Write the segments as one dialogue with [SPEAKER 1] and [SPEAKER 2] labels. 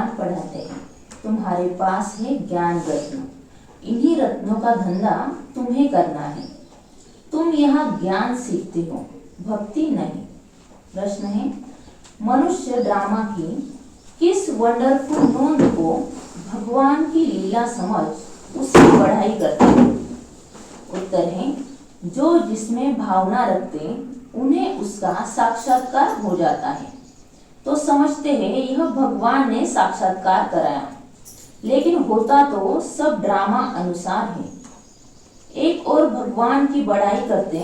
[SPEAKER 1] ज्ञान पढ़ाते हैं। तुम्हारे पास है ज्ञान रत्न, इन्हीं रत्नों का धंधा तुम्हें करना है। तुम यहाँ ज्ञान सीखते हो, भक्ति नहीं। प्रश्न है, मनुष्य ड्रामा की किस वंडरफुल नोंद को भगवान की लीला समझ उसकी बढ़ाई करते हैं? उत्तर है, जो जिसमें भावना रखते उन्हें उसका साक्षात्कार हो जाता है। तो समझते हैं यह भगवान ने साक्षात्कार कराया, लेकिन होता तो सब ड्रामा अनुसार है। एक ओर भगवान की बड़ाई करते,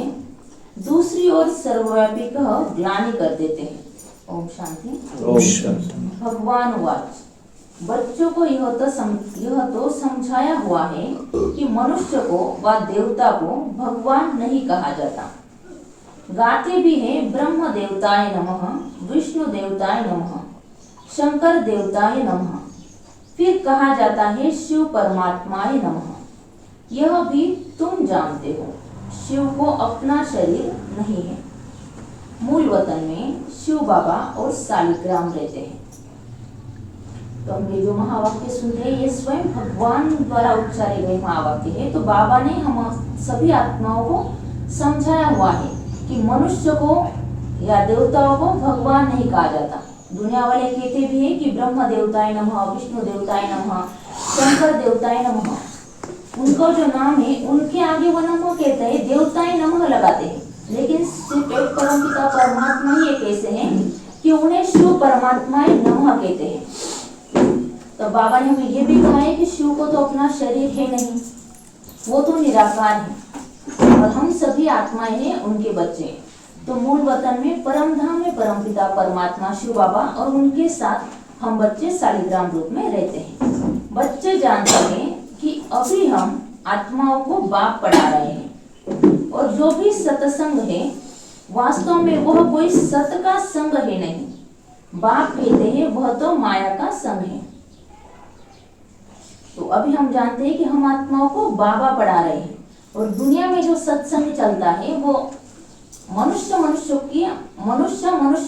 [SPEAKER 1] दूसरी ओर सर्वव्यापी ग्लानि कर देते हैं। ओम शांति।
[SPEAKER 2] ओम शांति।
[SPEAKER 1] भगवान वाच, बच्चों को यह तो समझाया हुआ है कि मनुष्य को व देवता को भगवान नहीं कहा जाता। गाते भी हैं ब्रह्म देवताय नमः, विष्णु देवताय नमः, शंकर देवताय नमः। फिर कहा जाता है शिव परमात्माय नमः। यह भी तुम जानते हो, शिव को अपना शरीर नहीं है। मूल वतन में शिव बाबा और शालिग्राम रहते हैं। तो हम ये जो महावाक्य सुनते हैं ये स्वयं भगवान द्वारा उच्चारे गए महावाक्य है। तो बाबा ने हम सभी आत्माओं को समझाया हुआ है कि मनुष्य को या देवताओं को भगवान नहीं कहा जाता। दुनिया वाले कहते भी है कि ब्रह्म देवताय नमः, विष्णु देवताय नमः, शंकर देवताय नमः। उनका जो नाम है उनके आगे वो नमः कहते हैं, देवताय नमः लगाते हैं। लेकिन सिर्फ एक परमपिता परमात्मा ही एक ऐसे हैं कि उन्हें शिव परमात्मा नमः कहते हैं। तो बाबा ने हमें ये भी कहा है कि शिव को तो अपना शरीर है नहीं, वो तो निराकार है और हम सभी आत्माएं हैं, उनके बच्चे। तो मूल वतन में परम धाम में परमपिता परमात्मा शिव बाबा और उनके साथ हम बच्चे शालिग्राम रूप में रहते हैं। बच्चे जानते हैं कि अभी हम आत्माओं को बाप पढ़ा रहे हैं और जो भी सत्संग है वास्तव में वह कोई सत का संग है नहीं। बाप कहते हैं वह तो माया का संग है। तो अभी हम जानते हैं कि हम आत्माओं को बाबा पढ़ा रहे हैं और दुनिया में जो सत्संग चलता है वो मनुष्य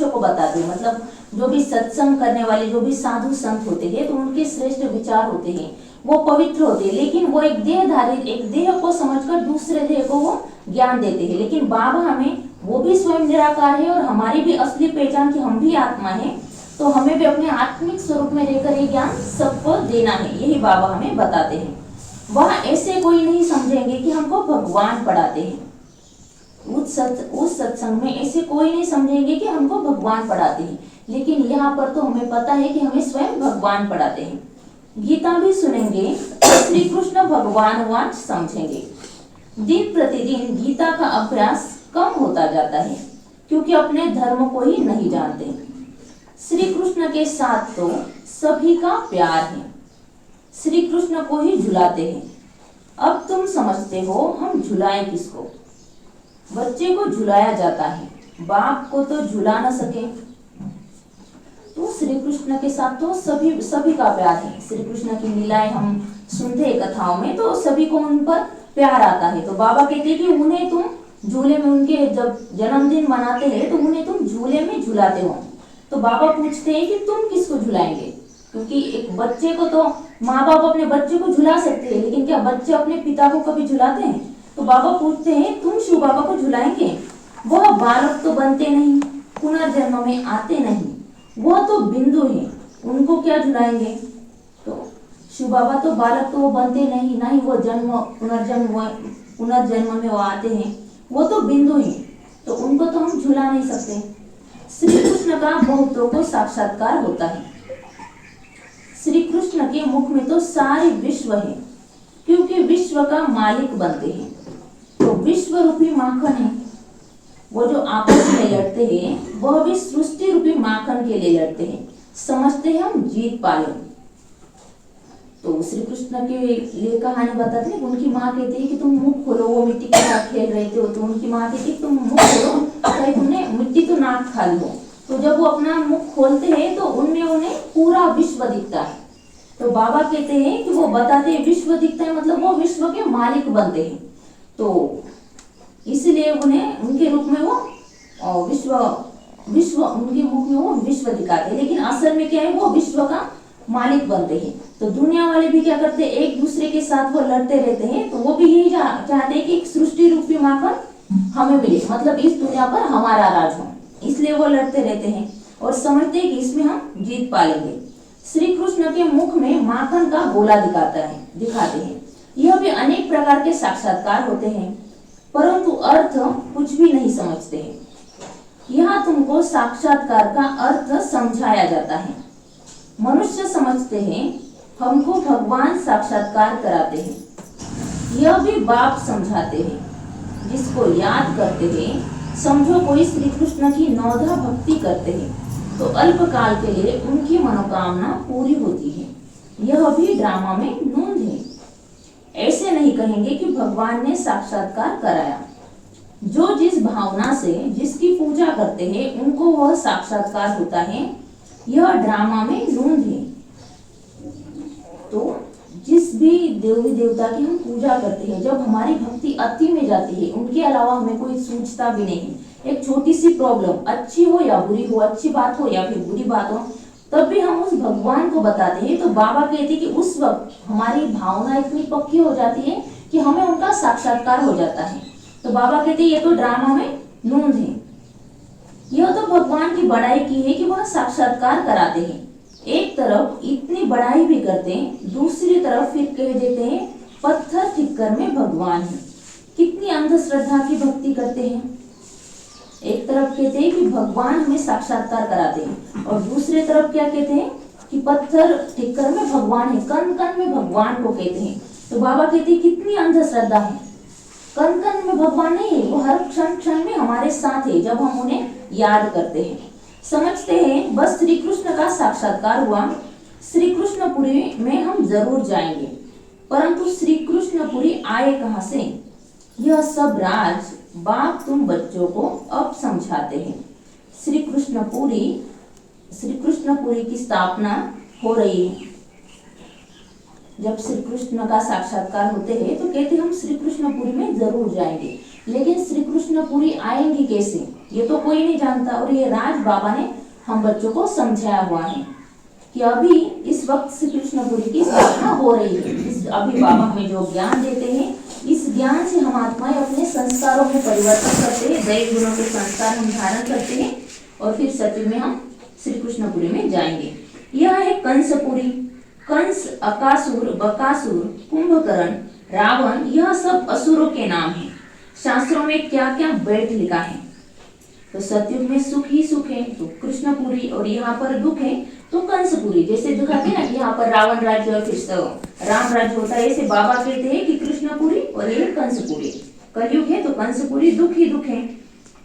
[SPEAKER 1] को बताते हैं। मतलब जो भी सत्संग करने वाले जो भी साधु संत होते हैं तो उनके श्रेष्ठ विचार होते हैं, वो पवित्र होते हैं, लेकिन वो एक देहधारी, एक देह को समझकर दूसरे देह को वो ज्ञान देते हैं। लेकिन बाबा हमें, वो भी स्वयं निराकार है और हमारी भी असली पहचान कि हम भी आत्मा है, तो हमें भी अपने आत्मिक स्वरूप में रहकर ये ज्ञान सबको देना है। यही बाबा हमें बताते हैं। वह ऐसे कोई नहीं समझेंगे कि हमको भगवान पढ़ाते हैं। उस सत्संग में ऐसे कोई नहीं समझेंगे कि हमको भगवान पढ़ाते हैं, लेकिन यहाँ पर तो हमें पता है कि हमें स्वयं भगवान पढ़ाते हैं। गीता भी सुनेंगे, श्री कृष्ण भगवान वाच समझेंगे। दिन प्रतिदिन गीता का अभ्यास कम होता जाता है क्योंकि अपने धर्म को ही नहीं जानते। श्री कृष्ण के साथ तो सभी का प्यार है, श्री कृष्ण को ही झुलाते हैं। अब तुम समझते हो हम झुलाए किसको? बच्चे को झुलाया जाता है, बाप को तो झुला न सके। तो श्री कृष्ण के साथ तो सभी का प्यार है। श्री कृष्ण की लीलाएं हम सुनते हैं कथाओं में, तो सभी को उन पर प्यार आता है। तो बाबा कहते हैं कि उन्हें तुम झूले में, उनके जब जन्मदिन मनाते हैं तो उन्हें तुम झूले में झुलाते हो। तो बाबा पूछते हैं कि तुम किसको झुलाएंगे? क्योंकि एक बच्चे को तो माँ बाप अपने बच्चे को झुला सकते हैं, लेकिन क्या बच्चे अपने पिता को कभी झुलाते हैं? तो बाबा पूछते हैं तुम शिव बाबा को झुलाएंगे? वह बालक तो बनते नहीं, पुनर्जन्म में आते नहीं, वह तो बिंदु है, उनको क्या झुलाएंगे? तो शिव बाबा तो बालक तो वो बनते नहीं, ना ही वो पुनर्जन्म में वो आते हैं, वो तो बिंदु है, तो उनको तो हम झुला नहीं सकते। श्री कृष्ण का बहुतों को साक्षात्कार होता है। श्री कृष्ण के मुख में तो सारे विश्व है, क्योंकि विश्व का मालिक बनते हैं। तो विश्व रूपी माखन है, वो जो आपस में लड़ते हैं वह भी सृष्टि रूपी माखन के लिए लड़ते हैं, समझते हैं हम जीत पाले। तो श्री कृष्ण के लिए कहानी बताते हैं, उनकी माँ कहती है कि तुम मुख खोलो, वो मिट्टी के साथ खेल रहे थे, तो उनकी माँ कहती है तुम मुख खोलो, कहीं तुमने मिट्टी तो नाक खा ली हो। तो जब वो अपना मुख खोलते हैं तो उनमें उन्हें पूरा विश्व दिखता है। तो बाबा कहते हैं कि वो बताते हैं विश्व दिखता है, मतलब वो विश्व के मालिक बनते हैं। तो इसलिए उन्हें उनके रूप में वो विश्व उनके मुख में वो विश्व दिखाते हैं, लेकिन असल में क्या है, वो विश्व का मालिक बनते हैं। तो दुनिया वाले भी क्या करते हैं, एक दूसरे के साथ वो लड़ते रहते हैं। तो वो भी यही चाहते हैं कि एक सृष्टि रूपी माखन हमें मिले, मतलब इस दुनिया पर हमारा राज हो, इसलिए वो लड़ते रहते हैं और समझते हैं कि इसमें हम जीत पालेंगे। श्री कृष्ण के मुख में माखन का गोला दिखाते हैं। यह भी अनेक प्रकार के साक्षात्कार होते हैं, परंतु अर्थ कुछ भी नहीं समझते हैं। यहाँ तुमको साक्षात्कार का अर्थ समझाया जाता है। मनुष्य समझते हैं हमको भगवान साक्षात्कार कराते हैं। यह भी बाप समझाते हैं, जिसको याद करते हैं समझो कोई श्री कृष्ण की नौधा भक्ति करते हैं तो अल्पकाल के लिए उनकी मनोकामना पूरी होती है। यह भी ड्रामा में नूंद है। ऐसे नहीं कहेंगे कि भगवान ने साक्षात्कार कराया। जो जिस भावना से जिसकी पूजा करते हैं उनको वह साक्षात्कार होता है। यह ड्रामा में नूंद है। तो जिस भी देवी देवता की हम पूजा करते हैं, जब हमारी भक्ति अति में जाती है, उनके अलावा हमें कोई सूझता भी नहीं, एक छोटी सी प्रॉब्लम अच्छी हो या बुरी हो, अच्छी बात हो या फिर बुरी बात हो, तब भी हम उस भगवान को बताते हैं। तो बाबा कहते हैं कि उस वक्त हमारी भावना इतनी पक्की हो जाती है कि हमें उनका साक्षात्कार हो जाता है। तो बाबा कहते हैं ये तो ड्रामा में नूंद है। यह तो भगवान की बड़ाई की है कि वह साक्षात्कार कराते हैं। एक तरफ इतनी बड़ाई भी करते हैं, दूसरी तरफ फिर कह देते हैं पत्थर ठिक्कर में भगवान है। कितनी अंधश्रद्धा की भक्ति करते हैं। एक तरफ कहते हैं कि भगवान हमें साक्षात्कार कराते हैं और दूसरे तरफ क्या कहते हैं कि पत्थर ठिक्कर में भगवान है, कण कण में भगवान को कहते हैं। तो बाबा कहते हैं कितनी अंधश्रद्धा है। कण कण में भगवान नहीं है, वो हर क्षण क्षण में हमारे साथ है जब हम उन्हें याद करते हैं। समझते हैं बस श्री कृष्ण का साक्षात्कार हुआ, श्री कृष्णपुरी में हम जरूर जाएंगे। परंतु श्री कृष्णपुरी आए कहां से? यह सब राज बाप तुम बच्चों को अब समझाते हैं। श्री कृष्णपुरी की स्थापना हो रही है। जब श्री कृष्ण का साक्षात्कार होते हैं तो कहते हम श्री कृष्णपुरी में जरूर जाएंगे। लेकिन श्री कृष्णपुरी आएंगी कैसे, ये तो कोई नहीं जानता। और ये राज बाबा ने हम बच्चों को समझाया हुआ है कि अभी इस वक्त श्री कृष्णपुरी की स्थापना हो रही है। अभी बाबा हमें जो ज्ञान देते हैं, इस ज्ञान से हम आत्माएं अपने संस्कारों में परिवर्तन करते हैं, दैव गुणों के संस्कार हम धारण करते हैं और फिर सत्युग में हम श्री कृष्णपुरी में जाएंगे। यह है कंसपुरी। कंस, अकासुर, बकासुर, कुंभकर्ण, रावण, यह सब असुरों के नाम हैं। शास्त्रों में क्या क्या बैठ लिखा है। तो सतयुग में सुख ही सुख है तो कृष्णपुरी, और यहाँ पर दुख है तो कंसपुरी। जैसे दिखाते हैं ना कि यहाँ पर रावण राज्य और फिर राम राज्य होता है, ऐसे बाबा कहते हैं कि कृष्णपुरी और ये कंसपुरी। कलयुग है तो कंसपुरी, दुख ही दुख है।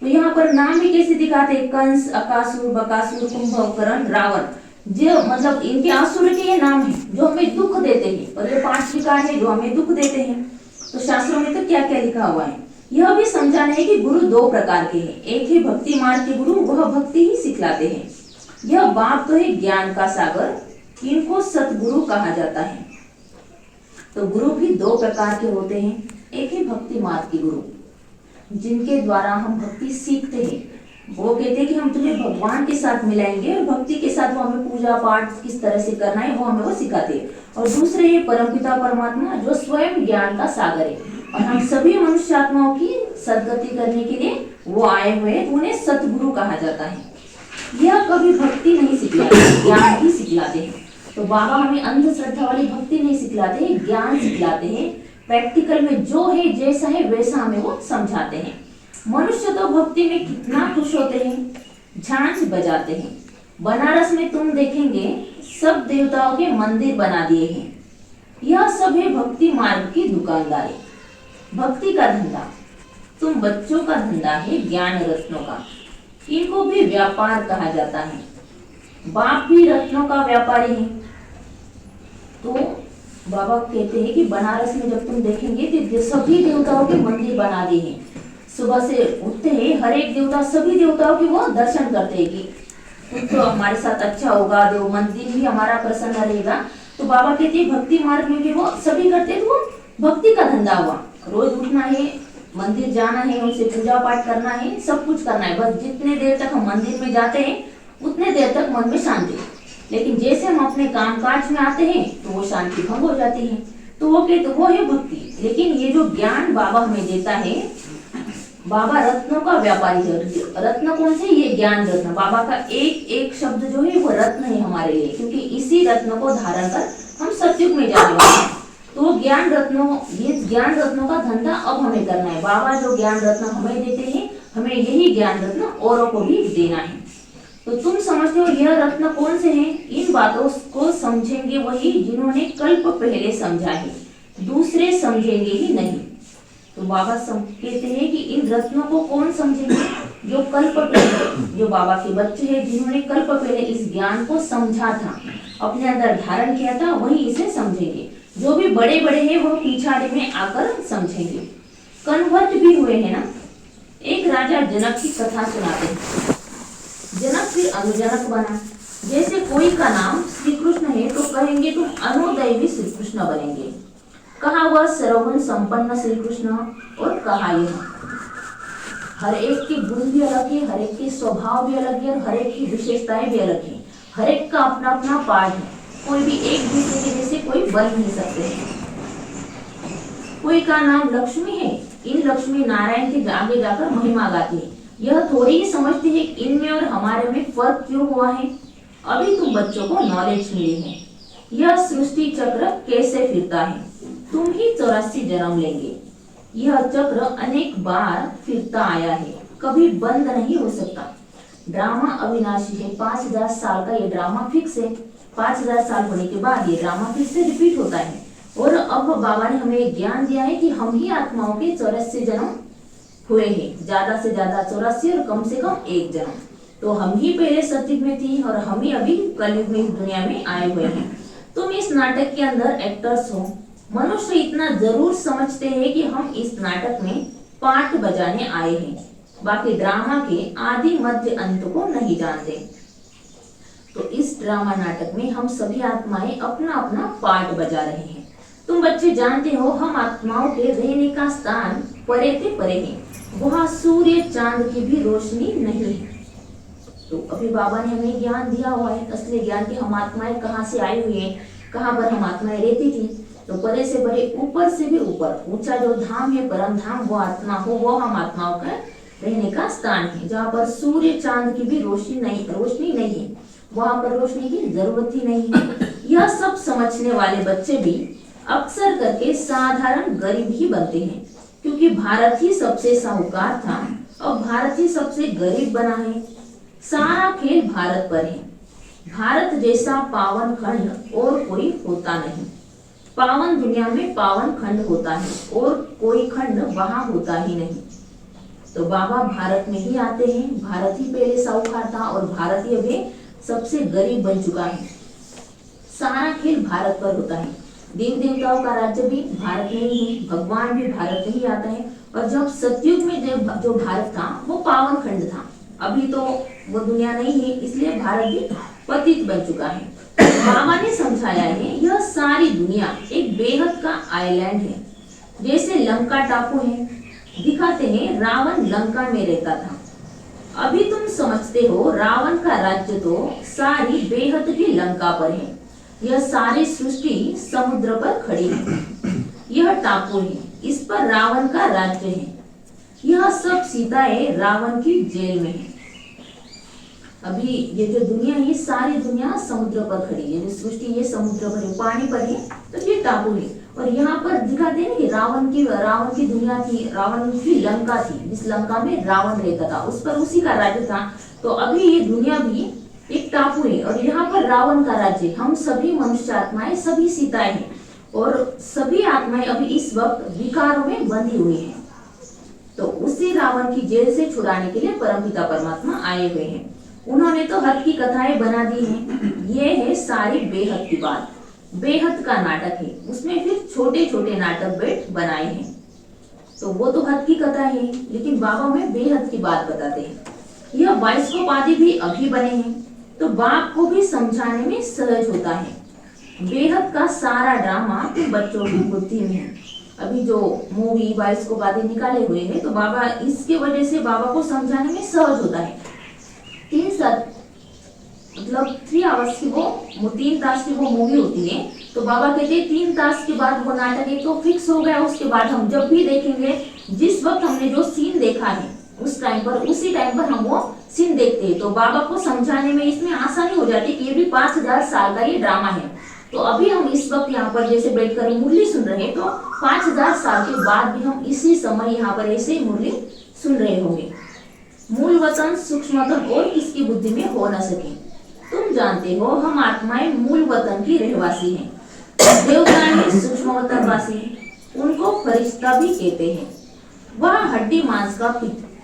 [SPEAKER 1] तो यहाँ पर नाम भी कैसे दिखाते हैं, कंस, अकासुर, बकासुर, कुंभकर्ण, रावण, जो मतलब इनके असुर के ये नाम है जो हमें दुख देते हैं, और ये 5 विकार है जो हमें दुख देते हैं। तो शास्त्रों में तो क्या क्या लिखा हुआ है। यह भी समझाना है कि गुरु 2 प्रकार के हैं। एक है भक्ति मार्ग के गुरु, वह भक्ति ही सिखलाते हैं। यह बाप तो है ज्ञान का सागर, इनको सतगुरु कहा जाता है। तो गुरु भी 2 प्रकार के होते हैं। एक है भक्ति मार्ग के गुरु, जिनके द्वारा हम भक्ति सीखते हैं। वो कहते हैं कि हम तुम्हें भगवान के साथ मिलाएंगे और भक्ति के साथ वो हमें पूजा पाठ किस तरह से करना है वो हमें वो सिखाते हैं। और दूसरे ये परमपिता परमात्मा जो स्वयं ज्ञान का सागर है और हम सभी मनुष्य आत्माओं की सदगति करने के लिए वो आए हुए हैं, उन्हें सतगुरु कहा जाता है। यह कभी भक्ति नहीं सिखलाते, ज्ञान ही सिखलाते हैं। तो बाबा हमें अंधश्रद्धा वाली भक्ति नहीं सिखलाते हैं, ज्ञान सिखलाते हैं। प्रैक्टिकल में जो है जैसा है वैसा हमें वो समझाते हैं। मनुष्य तो भक्ति में कितना खुश होते हैं, झांझ बजाते हैं। बनारस में तुम देखेंगे सब देवताओं के मंदिर बना दिए हैं। यह सब है भक्ति मार्ग की दुकानदारी, भक्ति का धंधा। तुम बच्चों का धंधा है ज्ञान रत्नों का, इनको भी व्यापार कहा जाता है। बाप भी रत्नों का व्यापारी है। तो बाबा कहते हैं कि बनारस में जब तुम देखेंगे तो सभी देवताओं के मंदिर बना दिए हैं। सुबह से उठते हैं हर एक देवता, सभी देवताओं के वो दर्शन करते हैं कि कुछ तो हमारे साथ अच्छा होगा, देव मंदिर भी हमारा प्रसन्न रहेगा। तो बाबा कहते हैं भक्ति मार्ग में भी वो सभी करते हैं, तो वो भक्ति का धंधा हुआ। रोज उठना है, मंदिर जाना है, उनसे पूजा पाठ करना है, सब कुछ करना है। बस जितने देर तक हम मंदिर में जाते हैं उतने देर तक मन में शांति। लेकिन जैसे हम अपने कामकाज में आते हैं तो वो शांति भंग हो जाती है। तो वो कहते वो है भक्ति। लेकिन ये जो ज्ञान बाबा हमें देता है, बाबा रत्नों का व्यापारी है। रत्न कौन से? ये ज्ञान रत्न। बाबा का एक एक शब्द जो है वो रत्न है हमारे लिए, क्योंकि इसी रत्न को धारण कर हम सत्युग में जाने वाले हैं। तो ज्ञान रत्नों, ये ज्ञान रत्नों का धंधा अब हमें करना है। बाबा जो ज्ञान रत्न हमें देते हैं, हमें यही ज्ञान रत्न औरों को भी देना है। तो तुम समझते हो यह रत्न कौन से हैं? इन बातों को समझेंगे वही जिन्होंने कल्प पहले समझा है, दूसरे समझेंगे ही नहीं। तो बाबा कहते हैं कि इन रत्नों को कौन समझेंगे? जो कल्प पहले, जो बाबा के बच्चे हैं, जिन्होंने कल्प पहले इस ज्ञान को समझा था, अपने अंदर धारण किया था, वही इसे समझेंगे। जो भी बड़े बड़े हैं वो पिछाड़ी में आकर समझेंगे। कन्वर्ट भी हुए हैं ना। एक राजा जनक की कथा सुनाते हैं। जनक फिर अनुजनक बना। जैसे कोई का नाम श्री कृष्ण है तो कहेंगे तुम अनुदैवी श्री कृष्ण बनेंगे। कहा वह सर्वगुण संपन्न श्री कृष्ण, और कहा यह। हर एक के गुण भी अलग है, हर एक के स्वभाव भी अलग है, और हर एक की विशेषताएं भी अलग है। हर एक का अपना अपना पार्ट है। कोई भी एक दूसरे के जैसे कोई बन नहीं सकते हैं। कोई का नाम लक्ष्मी है, इन लक्ष्मी नारायण के आगे जाकर महिमा गाती है। यह थोड़ी ही समझते हैं इनमें और हमारे में फर्क क्यों हुआ है। अभी तुम बच्चों को नॉलेज मिली है। यह सृष्टि चक्र कैसे फिरता है, तुम ही 84 जन्म लेंगे। यह चक्र अनेक बार फिरता आया है, कभी बंद नहीं हो सकता। ड्रामा अविनाशी है। 5000 साल का ये ड्रामा फिक्स है। 5000 साल होने के बाद ये ड्रामा फिर से रिपीट होता है। और अब बाबा ने हमें ज्ञान दिया है कि हम ही आत्माओं के 84 जन्म हुए हैं। ज्यादा से ज्यादा 84 और कम से कम 1 जन्म। तो हम ही पहले सतयुग में थी और हम ही अभी कलयुग में इस दुनिया में आए हुए हैं। तुम इस नाटक के अंदर एक्टर्स हो। मनुष्य इतना जरूर समझते हैं कि हम इस नाटक में पार्ट बजाने आए हैं, बाकी ड्रामा के आदि मध्य अंत को नहीं जानते। तो इस ड्रामा नाटक में हम सभी आत्माएं अपना अपना पार्ट बजा रहे हैं। तुम बच्चे जानते हो हम आत्माओं के रहने का स्थान परे से परे है। वहां सूर्य चांद की भी रोशनी नहीं है। तो अभी बाबा ने हमें ज्ञान दिया हुआ है, असली ज्ञान की हम आत्माएं कहाँ से आई हुई है, कहाँ पर हम आत्माएं रहती थी। तो परे से परे, ऊपर से भी ऊपर, ऊंचा जो धाम है परम धाम, वो आत्मा हो, वो हम आत्माओं का रहने का स्थान है, जहाँ पर सूर्य चांद की भी रोशनी नहीं है। वहां पर रोशनी की जरूरत ही नहीं है। यह सब समझने वाले बच्चे भी अक्सर करके साधारण गरीब ही बनते हैं, क्योंकि भारत ही सबसे साहूकार था और भारत ही सबसे गरीब बना है। सारा खेल भारत पर है। भारत जैसा पावन खंड और कोई होता नहीं। पावन दुनिया में पावन खंड होता है और कोई खंड वहां होता ही नहीं। तो बाबा भारत में ही आते हैं। भारत ही पहले साहूकार था और भारत ही अभी सबसे गरीब बन चुका है। सारा खेल भारत पर होता है। देव देवताओं का राज्य भी भारत में ही है, भगवान भी भारत में ही आता है। और जब सतयुग में जो भारत था वो पावन खंड था। अभी तो वो दुनिया नहीं है, इसलिए भारत भी पतित बन चुका है। बाबा ने समझाया है यह सारी दुनिया एक बेहद का आइलैंड है, जैसे लंका टापू है। दिखाते हैं रावण लंका में रहता था। अभी तुम समझते हो रावण का राज्य तो सारी बेहद की लंका पर है। यह सारी सृष्टि समुद्र पर खड़ी है। यह टापू है, इस पर रावण का राज्य है। यह सब सीताएं रावण की जेल में है। अभी ये जो दुनिया है, सारी दुनिया समुद्र पर खड़ी है। जो सृष्टि ये समुद्र पर है, पानी पर है, तो ये टापू है। और यहाँ पर दिखाते हैं कि रावण की दुनिया थी, रावण की लंका थी, जिस लंका में रावण रहता था, उस पर उसी का राज्य था। तो अभी ये दुनिया भी एक टापू है और यहाँ पर रावण का राज्य। हम सभी मनुष्य आत्माएं, सभी सीताएं हैं और सभी आत्माएं अभी इस वक्त विकारों में बंधी हुई हैं। तो उसी रावण की जेल से छुड़ाने के लिए परमपिता परमात्मा आए हुए हैं। उन्होंने तो हद की कथाएं बना दी हैं। ये है सारी बेहद की बात। बेहद का नाटक है, उसमें फिर छोटे छोटे नाटक बेट बनाए हैं। तो वो तो हद की कथा है, लेकिन बाबा में बेहद की बात बताते हैं। यह बाइस्कोप आदि भी अभी बने हैं, तो बाप को भी समझाने में सहज होता है। बेहद का सारा ड्रामा तो बच्चों की बुद्धि में है। अभी जो मूवी बाइस्कोप आदि निकाले हुए हैं, तो बाबा इसके वजह से बाबा को समझाने में सहज होता है। 3 आवर्स की वो 3 तास की वो मूवी होती है। तो बाबा कहते हैं 3 तास के बाद वो नाटक एक तो फिक्स हो गया, उसके बाद हम जब भी देखेंगे, जिस वक्त हमने जो सीन देखा है उस टाइम पर, उसी टाइम पर हम वो सीन देखते हैं। तो बाबा को समझाने में इसमें आसानी हो जाती है कि ये भी 5000 साल का ये ड्रामा है। तो अभी हम इस वक्त यहाँ पर जैसे बैठकर मुरली सुन रहे हैं, तो 5000 साल के बाद भी हम इसी समय यहाँ पर ऐसे मुरली सुन रहे होंगे। मूल वतन सूक्ष्म वतन और किसकी बुद्धि में हो न सके। तुम जानते हो हम आत्माएं मूल वतन की रहवासी हैं, देवताएं सूक्ष्म वतन वासी, उनको फरिश्ता भी कहते हैं। वह हड्डी मांस का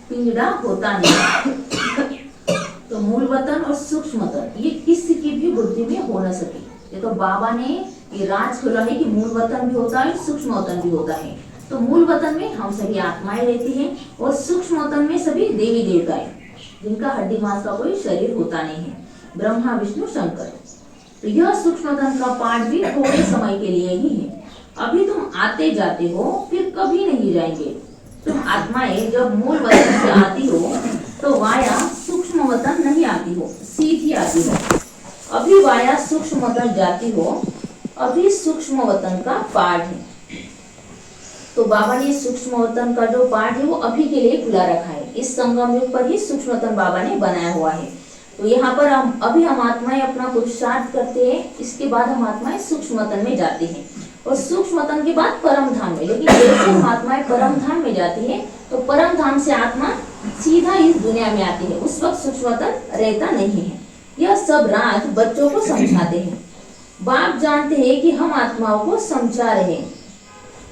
[SPEAKER 1] पिंजड़ा होता नहीं। तो मूल वतन और सूक्ष्म वतन ये किसी की भी बुद्धि में हो न सके। ये तो बाबा ने ये राज खोला है कि मूल वतन भी होता है, सूक्ष्म वतन भी होता है। तो मूल वतन में हम सभी आत्माएं रहती हैं और सूक्ष्म वतन में सभी देवी देवताएं, जिनका हड्डी मांस का कोई शरीर होता नहीं है, ब्रह्मा विष्णु शंकर। तो यह सूक्ष्म वतन का पाठ भी थोड़े समय के लिए ही है। अभी तुम आते जाते हो, फिर कभी नहीं जाएंगे। तुम आत्माएं जब मूल वतन से आती हो तो वाया सूक्ष्म वतन नहीं आती हो, सीधी आती हो। अभी वाया सूक्ष्म वतन जाती हो, अभी सूक्ष्म वतन का पाठ है। तो बाबा ने सूक्ष्म वतन का जो पाठ है वो अभी के लिए खुला रखा है। इस संगम युग पर ही सूक्ष्म वतन बाबा ने बनाया हुआ है। तो यहाँ पर हम आत्माएं अपना पुरुषार्थ करते हैं, इसके बाद हम आत्माएं सूक्ष्म वतन में जाती हैं और सूक्ष्म वतन के बाद परम धाम में। लेकिन जैसे हम आत्माएं परम धाम में जाती है तो परम धाम से आत्मा सीधा इस दुनिया में आती है, उस वक्त सूक्ष्म वतन रहता नहीं है। यह सब राज बच्चों को समझाते हैं। बाप जानते हैं कि हम आत्माओं को समझा रहे हैं।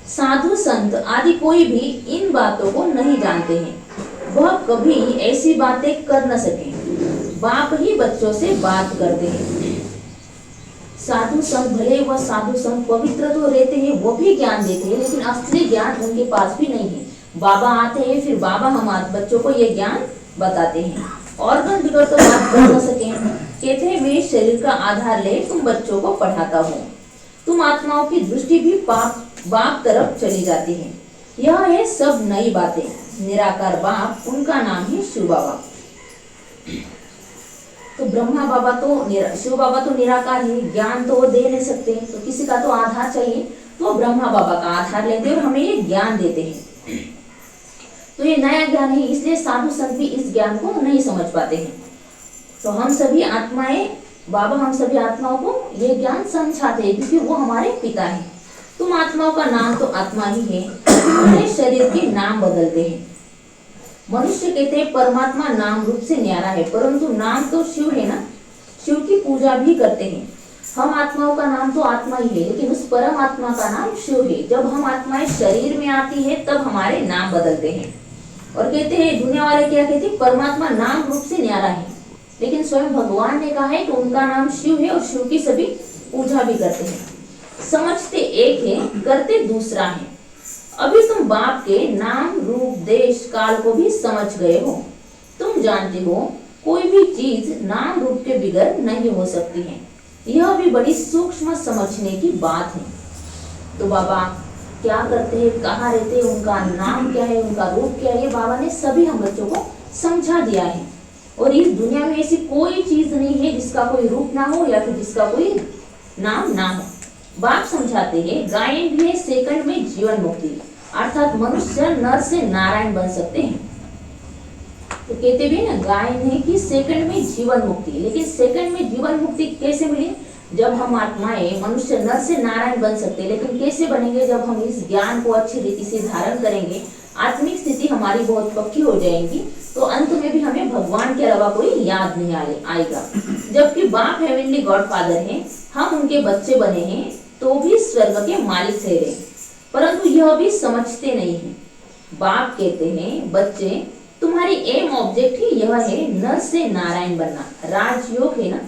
[SPEAKER 1] साधु संत आदि कोई भी इन बातों को नहीं जानते हैं, वह कभी ऐसी बातें कर न सके। बाप ही बच्चों से बात करते हैं। साधु संत भले वह साधु संत पवित्र तो रहते हैं, वो भी ज्ञान देते हैं, लेकिन असली ज्ञान उनके पास भी नहीं है। बाबा आते हैं, फिर बाबा हमारे बच्चों को ये ज्ञान बताते हैं। ऑर्गन बिगड़ तो बात कर न सके, कहते हैं मैं शरीर का आधार ले तुम बच्चों को पढ़ाता हूँ। तुम आत्माओं की दृष्टि भी बाप तरफ चली जाती है। यह है सब नई बातें। निराकार बाप, उनका नाम है शिव बाबा। तो ब्रह्मा बाबा तो शिव बाबा तो निराकार है, ज्ञान तो वो दे नहीं सकते, तो किसी का तो आधार चाहिए। तो ब्रह्मा बाबा का आधार लेते हैं और हमें ये ज्ञान देते हैं। तो ये नया ज्ञान है, इसलिए साधु संत भी इस ज्ञान को नहीं समझ पाते हैं। तो हम सभी आत्माएं, बाबा हम सभी आत्माओं को ये ज्ञान समझाते हैं, क्योंकि वो हमारे पिता हैं। तुम आत्माओं का नाम तो आत्मा ही है, अपने शरीर के नाम बदलते हैं। मनुष्य कहते हैं परमात्मा नाम रूप से न्यारा है, परंतु नाम तो शिव है ना, शिव की पूजा भी करते हैं। हम आत्माओं का नाम तो आत्मा ही है, लेकिन उस परम आत्मा का नाम शिव है। जब हम आत्माएं शरीर में आती है तब हमारे नाम बदलते हैं। और कहते हैं दुनिया वाले क्या कहते हैं, परमात्मा नाम रूप से न्यारा है, लेकिन स्वयं भगवान ने कहा है कि उनका नाम शिव है और शिव की सभी पूजा भी करते हैं। समझते एक है, करते दूसरा है। अभी तुम बाप के नाम रूप देश काल को भी समझ गए हो। तुम जानते हो कोई भी चीज नाम रूप के बिगड़ नहीं हो सकती है। यह भी बड़ी सूक्ष्म समझने की बात है। तो बाबा क्या करते हैं, कहाँ रहते हैं, उनका नाम क्या है, उनका रूप क्या है, बाबा ने सभी हम बच्चों को समझा दिया है। और इस दुनिया में ऐसी कोई चीज नहीं है जिसका कोई रूप ना हो या फिर जिसका कोई नाम ना हो। बाप समझाते हैं गायन भी है सेकंड में जीवन मुक्ति, अर्थात मनुष्य नर से नारायण बन सकते हैं। तो कहते भी ना गायन है कि सेकंड में जीवन मुक्ति, लेकिन सेकंड में जीवन मुक्ति कैसे मिली? जब हम आत्माएं मनुष्य नर से नारायण बन सकते हैं, लेकिन कैसे बनेंगे? जब हम इस ज्ञान को अच्छी रीति से धारण करेंगे, आत्मिक स्थिति हमारी बहुत पक्की हो जाएगी, तो अंत में भी हमें भगवान के अलावा कोई याद नहीं आएगा। जबकि बाप हेवनली गॉडफादर हैं, हम उनके बच्चे बने हैं, तो भी स्वर्ग के मालिक ठहरे, परंतु यह भी समझते नहीं है। बाप कहते हैं बच्चे तुम्हारी एम ऑब्जेक्ट ही यह है, नर से नारायण बनना। राजयोग है ना,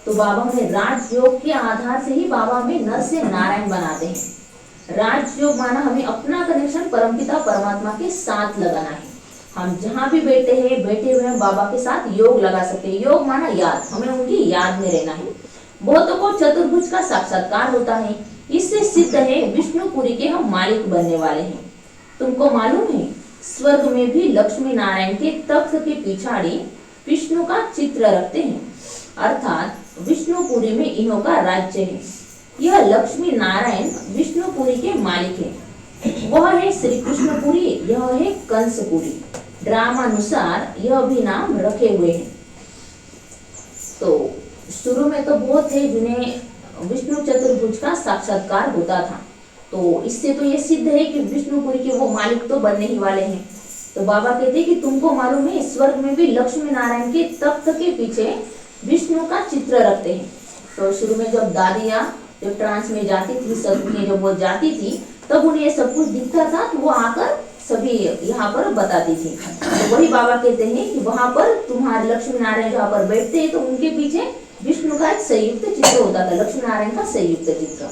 [SPEAKER 1] तो बाबा हमें राजयोग के आधार से ही बाबा हमें नर से नारायण बनाते हैं। राजयोग माना हमें अपना कनेक्शन परमपिता परमात्मा के साथ लगाना है। हम जहाँ भी बैठे हुए हम बाबा के साथ योग लगा सकते हैं। योग माना याद, हमें उनकी याद में रहना है। बहुतों को चतुर्भुज का साक्षात्कार होता है, इससे सिद्ध है विष्णुपुरी के हम मालिक बनने वाले हैं। तुमको मालूम है स्वर्ग में भी लक्ष्मी नारायण के तख्त के पिछाड़ी विष्णु का चित्र रखते हैं। अर्थात विष्णुपुरी में इन्हों का राज्य है। यह लक्ष्मी नारायण विष्णुपुरी के मालिक है। वह है श्री कृष्णपुरी, यह है कंसपुरी। ड्रामानुसार यह भी नाम रखे हुए हैं। तो शुरू में तो बहुत थे जिन्हें विष्णु चतुर्भुज का साक्षात्कार होता था। तो इससे तो ये सिद्ध है कि विष्णुपुरी के वो मालिक तो बनने ही वाले हैं। तो बाबा कहते हैं कि तुमको मालूम है स्वर्ग में भी लक्ष्मी नारायण के तख्त के पीछे विष्णु का चित्र रखते हैं। तो शुरू में जब दादियाँ जब ट्रांस में जाती थी, सब में जब वो जाती थी तब उन्हें सब कुछ दिखता था, तो वो आकर सभी यहाँ पर बताती थी। तो वही बाबा कहते हैं कि वहां पर तुम्हारे लक्ष्मी नारायण जहाँ पर बैठते हैं तो उनके पीछे विष्णु का एक संयुक्त चित्र होता था, लक्ष्मी नारायण का संयुक्त चित्र।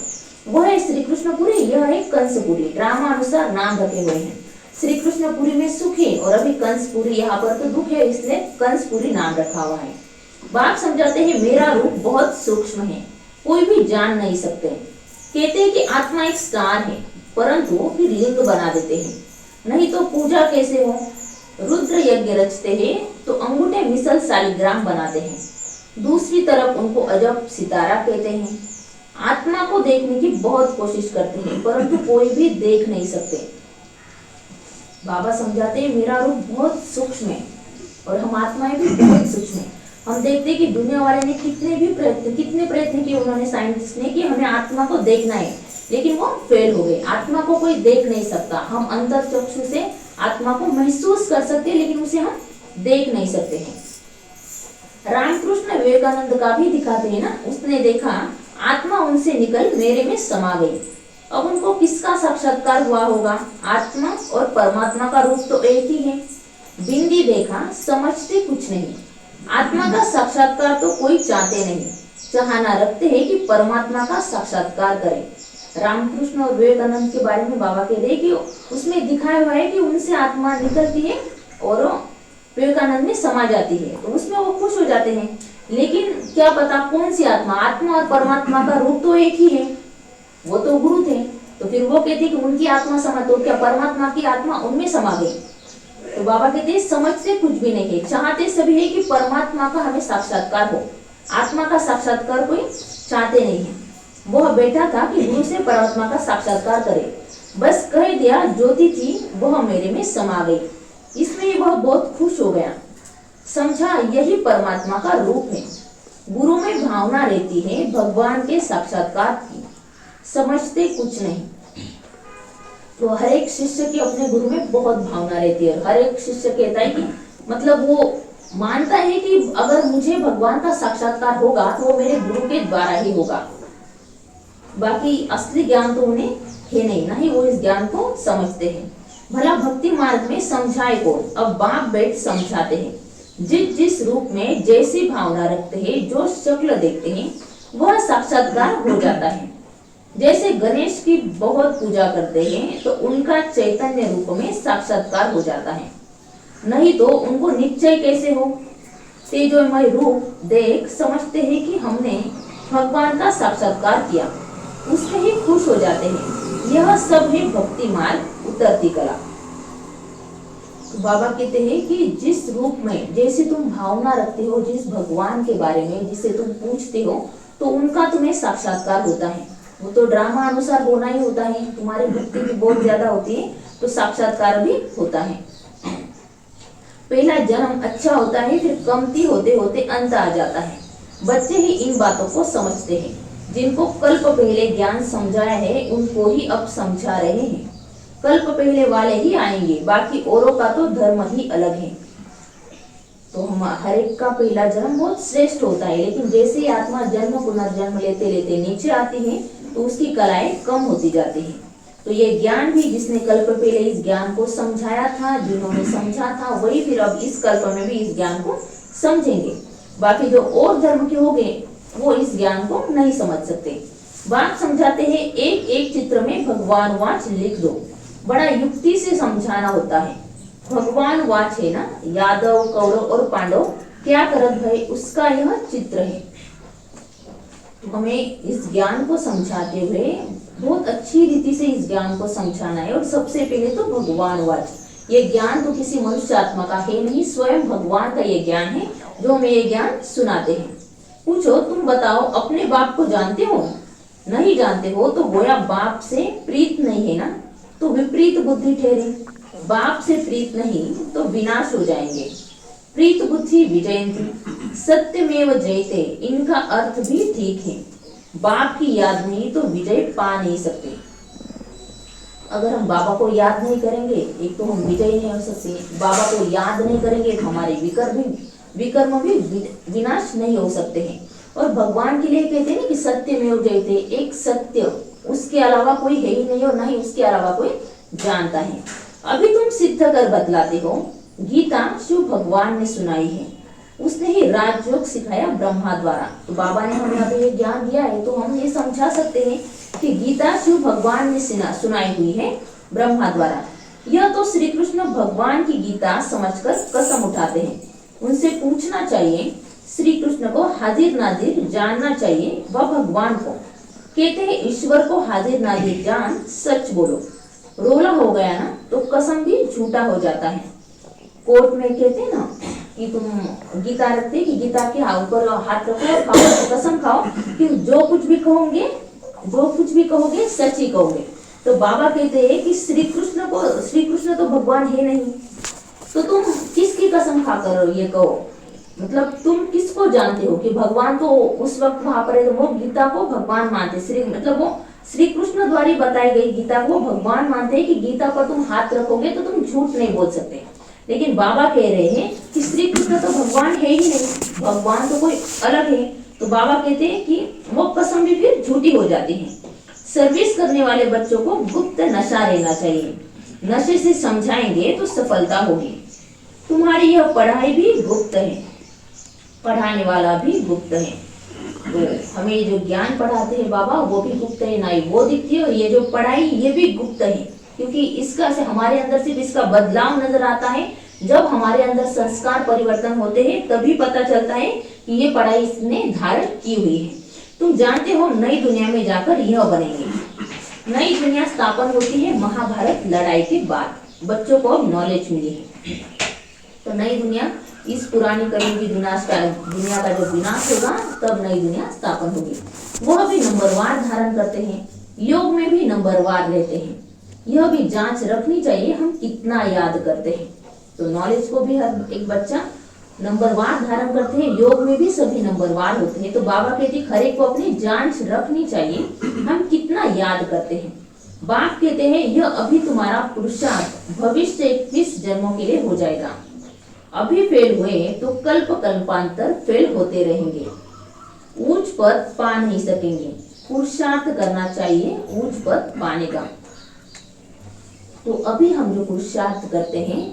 [SPEAKER 1] वह है श्री कृष्णपुरी, यह है कंसपुरी। ड्रामा अनुसार नाम रखे हुए हैं। श्री कृष्णपुरी में सुख है और अभी कंसपुरी यहाँ पर तो दुख है, इसलिए कंसपुरी नाम रखा हुआ है। बाप समझाते हैं मेरा रूप बहुत सूक्ष्म है, कोई भी जान नहीं सकते। कहते हैं कि आत्मा एक स्टार है, परंतु फिर लिंग बना देते हैं, नहीं तो पूजा कैसे हो। रुद्र यज्ञ रचते हैं तो अंगूठे मिसल शालिग्राम बनाते हैं, दूसरी तरफ उनको अजब सितारा कहते हैं। आत्मा को देखने की बहुत कोशिश करते हैं, परंतु कोई भी देख नहीं सकते। बाबा समझाते हैं मेरा रूप बहुत सूक्ष्म है और हम आत्माएं भी बहुत सूक्ष्म है। हम देखते हैं कि दुनिया वाले ने कितने प्रयत्न किए उन्होंने, साइंटिस्ट ने, कि हमें आत्मा को देखना है, लेकिन वो फेल हो गए। आत्मा को कोई देख नहीं सकता। हम अंतर चक्षु से आत्मा को महसूस कर सकते हैं, लेकिन उसे हम देख नहीं सकते हैं। रामकृष्ण विवेकानंद का भी दिखाते हैं ना, उसने देखा आत्मा उनसे निकल मेरे में समा गई। अब उनको किसका साक्षात्कार हुआ होगा? आत्मा और परमात्मा का रूप तो एक ही है। बिंदी देखा, समझते कुछ नहीं। आत्मा का साक्षात्कार तो कोई चाहते नहीं, चाहना रखते हैं कि परमात्मा का साक्षात्कार करें। रामकृष्ण और विवेकानंद के बारे में बाबा कहते हैं कि उसमें दिखाया हुआ है कि उनसे आत्मा निकलती है और विवेकानंद में समा जाती है, तो उसमें वो खुश हो जाते हैं। लेकिन क्या पता कौन सी आत्मा? आत्मा और परमात्मा का रूप तो एक ही है, वो तो गुरु थे। तो फिर वो कहते कि उनकी आत्मा समा, तो क्या परमात्मा की आत्मा उनमें समा गई? तो बाबा कहते हैं समझते कुछ भी नहीं है, चाहते सभी है कि परमात्मा का हमें साक्षात्कार हो, आत्मा का साक्षात्कार कोई चाहते नहीं है। वह बैठा था कि गुरु से परमात्मा का साक्षात्कार करे, बस कह दिया ज्योति थी वह मेरे में समा गई। इसमें वह बहुत खुश हो गया, समझा यही परमात्मा का रूप है। गुरु में भावना रहती है भगवान के साक्षात्कार की, समझते कुछ नहीं। तो हर एक शिष्य की अपने गुरु में बहुत भावना रहती है। हर एक शिष्य कहता है कि मतलब वो मानता है कि अगर मुझे भगवान का साक्षात्कार होगा तो वो मेरे गुरु के द्वारा ही होगा, बाकी असली ज्ञान तो उन्हें है नहीं, ना ही वो इस ज्ञान को समझते हैं। भला भक्ति मार्ग में समझाए को अब बाप बैठ समझाते हैं। जिस जिस रूप में जैसी भावना रखते हैं, जो शक्ल देखते हैं, वह साक्षात्कार हो जाता है। जैसे गणेश की बहुत पूजा करते हैं तो उनका चैतन्य रूप में साक्षात्कार हो जाता है, नहीं तो उनको निश्चय कैसे हो? तेजोमय रूप देख समझते हैं कि हमने भगवान का साक्षात्कार किया, उससे ही खुश हो जाते हैं। यह सब है भक्ति मार्ग, उतरती कला। तो बाबा कहते हैं कि जिस रूप में जैसे तुम भावना रखते हो, जिस भगवान के बारे में जिसे तुम पूछते हो, तो उनका तुम्हें साक्षात्कार होता है। वो तो ड्रामा अनुसार होना ही होता है। तुम्हारी भक्ति भी बहुत ज्यादा होती है तो साक्षात्कार भी होता है। पहला जन्म अच्छा होता है, फिर कमती होते होते अंत आ जाता है। बच्चे ही इन बातों को समझते हैं। जिनको कल्प पहले ज्ञान समझाया है उनको ही अब समझा रहे हैं। कल्प पहले वाले ही आएंगे, बाकी औरों का तो धर्म ही अलग है। तो हम हर एक का पहला जन्म बहुत श्रेष्ठ होता है, लेकिन जैसे ही आत्मा जन्म पुनर्जन्म लेते लेते नीचे आती है तो उसकी कलाएं कम होती जाती हैं। तो ये ज्ञान भी जिसने कल्प पहले इस ज्ञान को समझाया था, जिन्होंने समझा था, वही फिर अब इस कल्प में भी इस ज्ञान को समझेंगे। बाकी जो और धर्म के हो गए वो इस ज्ञान को नहीं समझ सकते। बाप समझाते हैं एक एक चित्र में भगवान वाच लिख दो। बड़ा युक्ति से समझाना होता है। भगवान वाच है ना, यादव कौरव और पांडव क्या करत है उसका यह चित्र है। तो हमें इस ज्ञान को समझाते हुए बहुत अच्छी रीति से इस ज्ञान को समझाना है। और सबसे पहले तो भगवान वाच, ये ज्ञान तो किसी मनुष्य आत्मा का है नहीं, स्वयं भगवान का ये ज्ञान है जो हमें ये ज्ञान सुनाते हैं। पूछो, तुम बताओ अपने बाप को जानते हो? नहीं जानते हो तो गोया बाप से प्रीत नहीं है ना, तो विपरीत बुद्धि ठहरे। बाप से प्रीत नहीं तो विनाश हो जाएंगे। प्रीत बुद्धि विजयंती, सत्यमेव जयते, इनका अर्थ भी ठीक है। बाप की याद नहीं तो विजय पा नहीं सकते। अगर हम बाबा को याद नहीं करेंगे, एक तो हम विजय नहीं हो सकते। बाबा को याद नहीं करेंगे तो हमारे विकर्म भी विनाश नहीं हो सकते हैं। और भगवान के लिए कहते हैं ना कि सत्य में जयते, एक सत्य, उसके अलावा कोई है ही नहीं और ना ही उसके अलावा कोई जानता है। अभी तुम सिद्ध कर बतलाते हो। गीता शिव भगवान ने सुनाई है, उसने ही राजयोग सिखाया ब्रह्मा द्वारा। तो बाबा ने हमें अभी ये ज्ञान दिया है, तो हम ये समझा सकते हैं कि गीता शिव भगवान ने सुनाई हुई है ब्रह्मा द्वारा। यह तो श्री कृष्ण भगवान की गीता समझकर कसम उठाते हैं। उनसे पूछना चाहिए, श्री कृष्ण को हाजिर नाजिर जानना चाहिए, वह भगवान को कहते हैं। ईश्वर को हाजिर नाजिर जान, सच बोलो। रोला हो गया ना तो कसम भी झूठा हो जाता है। कोर्ट में कहते हैं ना कि तुम गीता रखते कि गीता के ऊपर हाथ रखो और खाओ, कसम खाओ कि जो कुछ भी कहोगे सच ही कहोगे। तो बाबा कहते हैं कि श्री कृष्ण तो भगवान है नहीं, तो तुम किसकी कसम खाकर ये कहो? मतलब तुम किसको जानते हो कि भगवान तो उस वक्त वहां पर है, तो वो गीता को भगवान मानते, मतलब वो श्री कृष्ण द्वारा बताई गई गीता को भगवान मानते हैं कि गीता पर तुम हाथ रखोगे तो तुम झूठ नहीं बोल सकते। लेकिन बाबा कह रहे हैं कि श्री कृष्ण तो भगवान है ही नहीं, भगवान तो कोई अलग है। तो बाबा कहते हैं कि वो कसम भी फिर झूठी हो जाती है। सर्विस करने वाले बच्चों को गुप्त नशा लेना चाहिए, नशे से समझाएंगे तो सफलता होगी। तुम्हारी यह पढ़ाई भी गुप्त है, पढ़ाने वाला भी गुप्त है। तो हमें जो ज्ञान पढ़ाते हैं बाबा वो भी गुप्त है, ना ही वो दिखती है, और ये जो पढ़ाई ये भी गुप्त है, क्योंकि इसका से हमारे अंदर सिर्फ इसका बदलाव नजर आता है। जब हमारे अंदर संस्कार परिवर्तन होते हैं तभी पता चलता है कि ये पढ़ाई इसने धारण की हुई है। तुम जानते हो नई दुनिया में जाकर यह बनेंगे। नई दुनिया स्थापन होती है महाभारत लड़ाई के बाद, बच्चों को अब नॉलेज मिली है। तो नई दुनिया इस पुरानी कलयुगी दुनिया का जो विनाश होगा तब नई दुनिया स्थापन होगी। वह भी नंबरवार धारण करते हैं, योग में भी नंबरवार रहते हैं। यह भी जांच रखनी चाहिए हम कितना याद करते हैं। तो नॉलेज को भी हर एक बच्चा नंबरवार धारण करते हैं, योग में भी सभी नंबरवार होते हैं। तो बाबा कहते हैं हर एक को अपनी जांच रखनी चाहिए हम कितना याद करते हैं। बाप कहते हैं यह अभी तुम्हारा पुरुषार्थ भविष्य 21 जन्मों के लिए हो जाएगा। अभी फेल हुए तो कल्प कल्पांतर फेल होते रहेंगे, ऊंच पद पा नहीं सकेंगे। पुरुषार्थ करना चाहिए ऊंच पद पाने का। तो अभी हम जो पुरुषार्थ करते हैं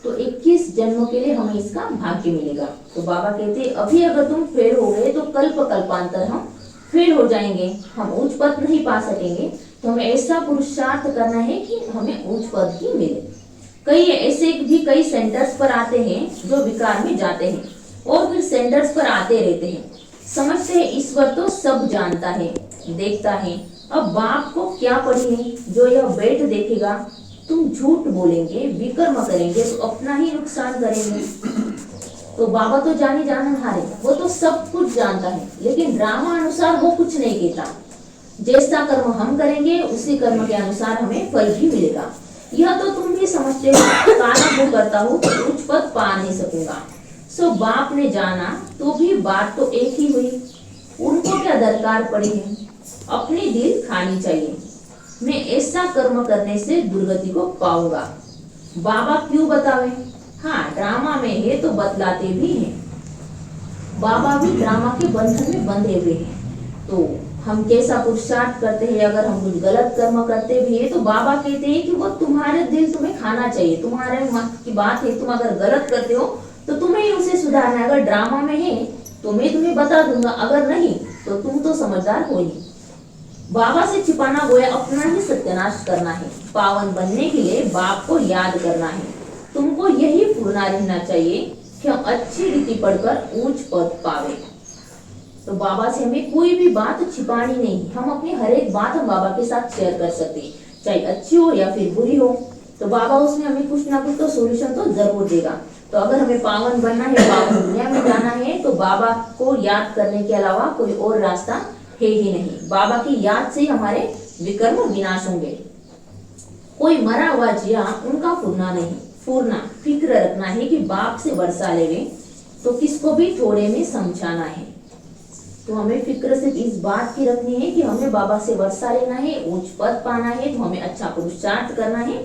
[SPEAKER 1] तो 21 जन्मों के लिए हमें इसका भाग्य मिलेगा। तो बाबा कहते हैं अभी अगर तुम फेल हो गए तो कल्प कल्पांतर हम फेल हो जाएंगे, हम उच्च पद नहीं पा सकेंगे। तो हमें ऐसा पुरुषार्थ करना है कि हमें उच्च पद ही मिले। कई सेंटर्स पर आते हैं जो विकार में जाते हैं और फिर सेंटर्स पर आते रहते हैं, समझते हैं ईश्वर तो सब जानता है देखता है। अब बाप को क्या पड़ी है, जो यह बैठ देखेगा। तुम झूठ बोलेंगे विकर्म करेंगे तो अपना ही नुकसान करेंगे। तो बाबा तो जाने हारे, वो तो सब कुछ जानता है, लेकिन ड्रामा अनुसार वो कुछ नहीं कहता। जैसा कर्म हम करेंगे उसी कर्म के अनुसार हमें फल भी मिलेगा। यह तो तुम भी समझते हो, काला वो करता हूँ तो उच्च पद पा नहीं सकूंगा। सो बाप ने जाना तो भी बात तो एक ही हुई। उनको क्या दरकार पड़ी है, अपनी दिल खानी चाहिए। मैं ऐसा कर्म करने से दुर्गति को पाऊंगा। बाबा क्यों बतावे? हाँ, ड्रामा में है तो बतलाते भी हैं। बाबा भी ड्रामा के बंधन में बंधे हुए हैं। तो हम कैसा पुरुषार्थ करते हैं, अगर हम कुछ गलत कर्म करते भी है तो बाबा कहते हैं कि वो तुम्हारे दिल तुम्हें खाना चाहिए। तुम्हारे मन की बात है, तुम अगर गलत करते हो तो तुम्हें ही उसे सुधारना है। अगर ड्रामा में है तो मैं तुम्हें बता दूंगा, अगर नहीं तो तुम तो समझदार हो ही। बाबा से छिपाना गोया अपना ही सत्यानाश करना है। पावन बनने के लिए बाप को याद करना है। तुमको यही पूर्णा रहना चाहिए कि हम अच्छी रीति पढ़कर ऊंच पद पावे। तो बाबा से हमें कोई भी बात छिपानी नहीं, हम अपनी हर एक बात हम बाबा के साथ शेयर कर सकते हैं, चाहे अच्छी हो या फिर बुरी हो। तो बाबा उसमें हमें कुछ ना कुछ तो सोल्यूशन तो जरूर देगा। तो अगर हमें पावन बनना है, पावन दुनिया में जाना है, तो बाबा को याद करने के अलावा कोई और रास्ता है ही नहीं। बाबा की याद से हमारे विकर्म विनाश होंगे। कोई मरा हुआ जिया उनका फूरना नहीं, फूरना फिक्र रखना है कि बाप से वर्षा लेवे तो किसको भी थोड़े में समझाना है। तो हमें फिक्र सिर्फ इस बात की रखनी है कि हमें बाबा से वर्षा लेना है, उच्च पद पाना है, तो हमें अच्छा पुरुषार्थ करना है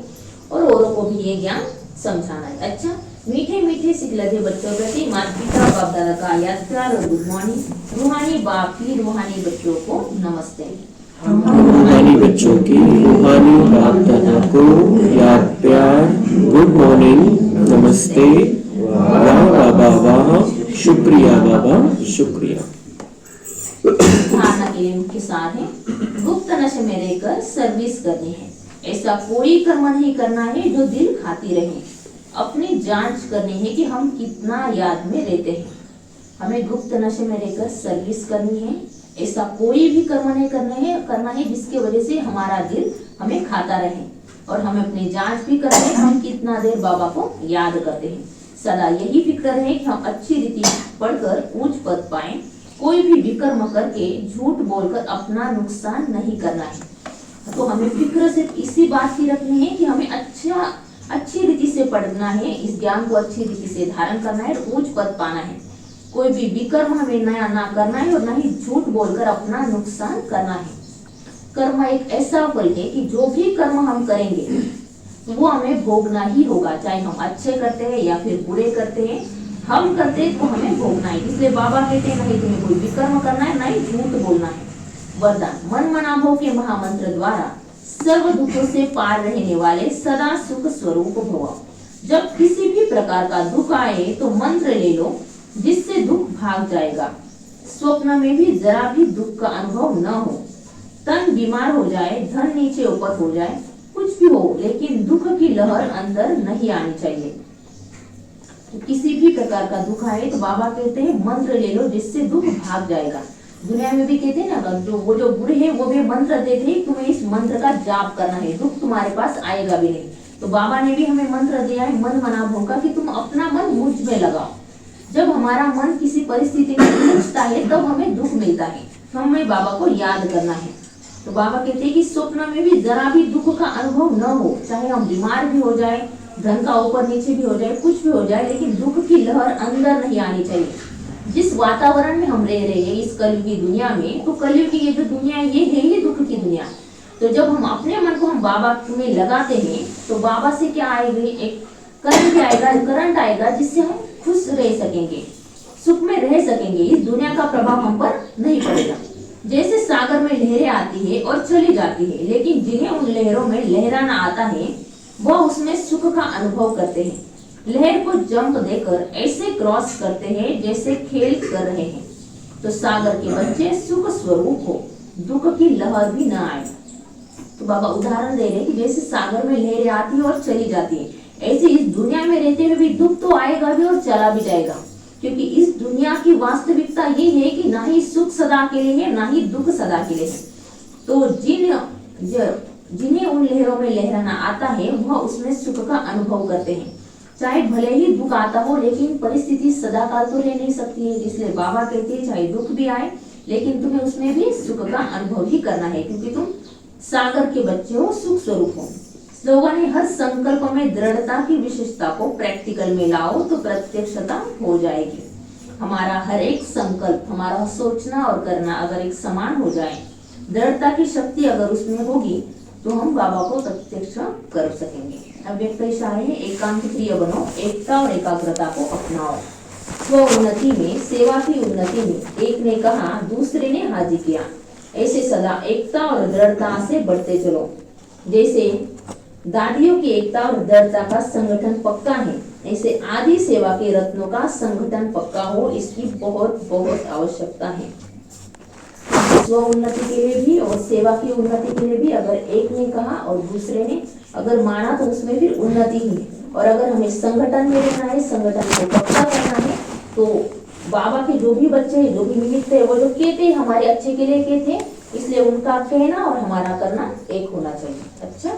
[SPEAKER 1] और औरों को भी ये ज्ञान समझाना है। अच्छा, मीठे मीठे सिखलते बच्चों प्रति माता पिता बाप दादा का याद प्यार और गुड मॉर्निंग। रूहानी बाप की रूहानी बच्चों को नमस्ते।
[SPEAKER 2] रूहानी बच्चों की रूहानी बाप दादा को याद प्यार गुड मॉर्निंग नमस्ते। वाह बाबा वाह, शुक्रिया बाबा शुक्रिया।
[SPEAKER 1] धारणा के लिए मुख्य सार है, गुप्त नशे में रहकर सर्विस करनी है। ऐसा कोई कर्म नहीं करना है जो दिल खाती रहे। अपनी जांच करनी है कि हम कितना याद में रहते हैं। हमें गुप्त नशे में रहकर सर्विस करनी है। ऐसा कोई भी कर्म नहीं करना है जिसके वजह से हमारा दिल हमें खाता रहे। और हमें अपनी जांच भी करनी है, हम कितना देर बाबा को याद करते हैं। सदा यही फिक्र रहे कि हम अच्छी रीति पढ़कर उच्च पद पाएं। कोई भी विकर्म करके झूठ बोलकर अपना नुकसान नहीं करना है। तो हमें फिक्र सिर्फ इसी बात की रखनी है कि हमें अच्छी रीति से पढ़ना है, इस ज्ञान को अच्छी रीति से धारण करना है और उच्च पद पाना है। कोई भी विकर्म हमें नया ना करना है और ना ही झूठ बोलकर अपना नुकसान करना है। कर्म एक ऐसा फल है कि जो भी कर्म हम करेंगे वो हमें भोगना ही होगा, चाहे हम अच्छे करते हैं या फिर बुरे करते हैं। हम करते हैं तो हमें भोगना है। इसलिए बाबा कहते हैं नहीं तुम्हें कोई विकर्म करना है, ना ही झूठ बोलना है। वरदान, मन मनाभव के महामंत्र द्वारा सर्व दुखों से पार रहने वाले सदा सुख स्वरूप भव। जब किसी भी प्रकार का दुख आए तो मंत्र ले लो जिससे दुख भाग जाएगा। स्वप्न में भी जरा भी दुख का अनुभव न हो। तन बीमार हो जाए, धन नीचे ऊपर हो जाए, कुछ भी हो, लेकिन दुख की लहर अंदर नहीं आनी चाहिए। तो किसी भी प्रकार का दुख आए तो बाबा कहते हैं मंत्र ले लो जिससे दुख भाग जाएगा। दुनिया में भी कहते हैं ना, जो बुरे हैं वो भी मंत्र देते हैं, तुम्हें इस मंत्र का जाप करना है, दुख तुम्हारे पास आएगा भी नहीं। तो बाबा ने भी हमें मंत्र दिया है मन मनाभव का कि तुम अपना मन मुझ में लगाओ। जब हमारा मन किसी परिस्थिति में उलझता है तब हमें दुख मिलता है, तो हमें बाबा को याद करना है। तो बाबा कहते हैं कि स्वप्न में भी जरा भी दुख का अनुभव न हो, चाहे हम बीमार भी हो जाए, धन का ऊपर नीचे भी हो जाए, कुछ भी हो जाए, लेकिन दुख की लहर अंदर नहीं आनी चाहिए। जिस वातावरण में हम रह रहे हैं इस कलयुग की दुनिया में, तो कलयुग की ये जो दुनिया ये है ये दुख की दुनिया। तो जब हम अपने मन को हम बाबा में लगाते हैं तो बाबा से क्या आएगा, एक करंट आएगा जिससे हम खुश रह सकेंगे, सुख में रह सकेंगे। इस दुनिया का प्रभाव हम पर नहीं पड़ेगा। जैसे सागर में लहरें आती है और चली जाती है, लेकिन जिन्हें उन लहरों में लहराना आता है वह उसमें सुख का अनुभव करते हैं। लहर को जंप देकर ऐसे क्रॉस करते हैं जैसे खेल कर रहे हैं। तो सागर के बच्चे सुख स्वरूप हो, दुख की लहर भी न आए। तो बाबा उदाहरण दे रहे हैं कि जैसे सागर में लहरें आती है और चली जाती है, ऐसे इस दुनिया में रहते हुए भी दुख तो आएगा भी और चला भी जाएगा। क्योंकि इस दुनिया की वास्तविकता ये है कि ना ही सुख सदा के लिए है, ना ही दुख सदा के लिए है। तो जिन्हें उन लहरों में लहराना आता है वह उसमें सुख का अनुभव करते हैं। चाहे भले ही दुख आता हो, लेकिन परिस्थिति सदाकाल तो रह नहीं सकती है। इसलिए बाबा कहते हैं चाहे दुख भी आए लेकिन तुम्हें उसमें भी सुख का अनुभव ही करना है, क्योंकि तुम सागर के बच्चे हो, सुख स्वरूप हो। स्लोगन है, हर संकल्प में दृढ़ता की विशेषता को प्रैक्टिकल में लाओ तो प्रत्यक्षता हो जाएगी। हमारा हर एक संकल्प, हमारा सोचना और करना अगर एक समान हो जाए, दृढ़ता की शक्ति अगर उसमें होगी तो हम बाबा को प्रत्यक्ष कर सकेंगे। अव्यक्त इशारे है, एकांत प्रिय बनो, एकता और एकाग्रता को अपनाओ। स्व उन्नति में, सेवा की उन्नति में एक ने कहा दूसरे ने हाजिर किया, ऐसे सदा एकता और दृढ़ता से बढ़ते चलो। जैसे दादियों की एकता और दृढ़ता का संगठन पक्का है, ऐसे आदि सेवा के रत्नों का संगठन पक्का हो, इसकी बहुत बहुत आवश्यकता है। स्व उन्नति के लिए भी और सेवा की उन्नति के लिए भी अगर एक ने कहा और दूसरे ने अगर माना तो उसमें फिर उन्नति ही है। और अगर हमें संगठन में रहना है, संगठन को पक्का करना है, तो बाबा के जो भी बच्चे हैं, जो भी निमित्त है, वो जो कहते हैं हमारे अच्छे के लिए कहते हैं, इसलिए उनका कहना और हमारा करना एक होना चाहिए। अच्छा।